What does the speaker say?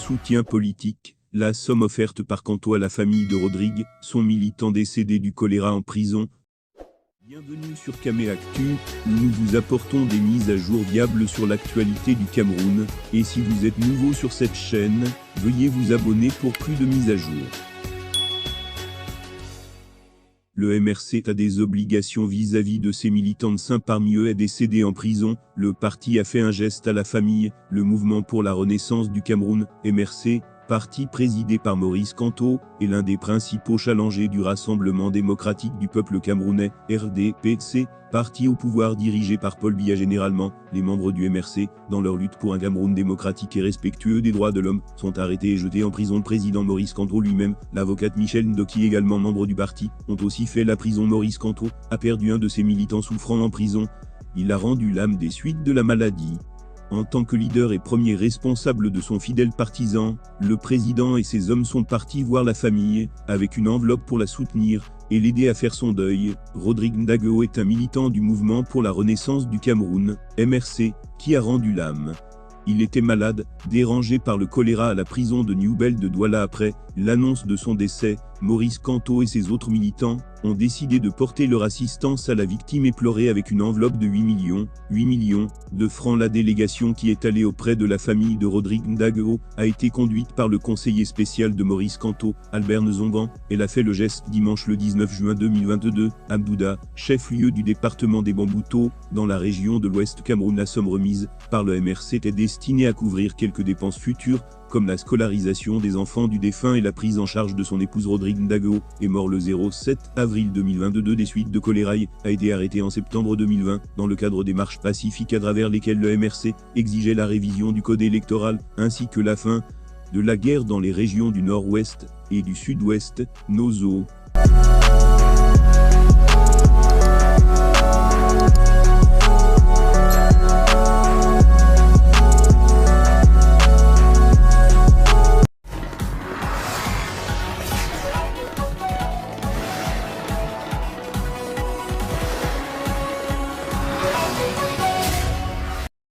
soutien politique, la somme offerte par Canto à la famille de Rodrigue, son militant décédé du choléra en prison. Bienvenue sur Camé Actu, où nous vous apportons des mises à jour viables sur l'actualité du Cameroun, et si vous êtes nouveau sur cette chaîne, veuillez vous abonner pour plus de mises à jour. Le MRC a des obligations vis-à-vis de ses militants. Parmi eux est décédé en prison. Le parti a fait un geste à la famille. Le Mouvement pour la Renaissance du Cameroun, MRC, parti présidé par Maurice Canto, est l'un des principaux challengers du Rassemblement démocratique du peuple camerounais, RDPC, parti au pouvoir dirigé par Paul Biya. Généralement, les membres du MRC, dans leur lutte pour un Cameroun démocratique et respectueux des droits de l'homme, sont arrêtés et jetés en prison. Le président Maurice Canto lui-même, l'avocate Michel Ndoki, également membre du parti, ont aussi fait la prison. Maurice Canto a perdu un de ses militants souffrant en prison. Il a rendu l'âme des suites de la maladie. En tant que leader et premier responsable de son fidèle partisan, le président et ses hommes sont partis voir la famille, avec une enveloppe pour la soutenir et l'aider à faire son deuil. Rodrigue Ndageo est un militant du Mouvement pour la Renaissance du Cameroun, MRC, qui a rendu l'âme. Il était malade, dérangé par le choléra à la prison de New-Bel de Douala. Après l'annonce de son décès, Maurice Canto et ses autres militants ont décidé de porter leur assistance à la victime éplorée avec une enveloppe de 8 millions de francs. La délégation qui est allée auprès de la famille de Rodrigue Ndageo a été conduite par le conseiller spécial de Maurice Canto, Albert Nzongan. Elle a fait le geste dimanche le 19 juin 2022, à Mbouda, chef-lieu du département des Bambouto, dans la région de l'Ouest Cameroun. La somme remise par le MRC était destinée à couvrir quelques dépenses futures, comme la scolarisation des enfants du défunt et la prise en charge de son épouse. Rodrigue Ndageo est mort le 07 avril 2022 des suites de choléra. A été arrêté en septembre 2020, dans le cadre des marches pacifiques à travers lesquelles le MRC exigeait la révision du code électoral, ainsi que la fin de la guerre dans les régions du nord-ouest et du sud-ouest. Nozo.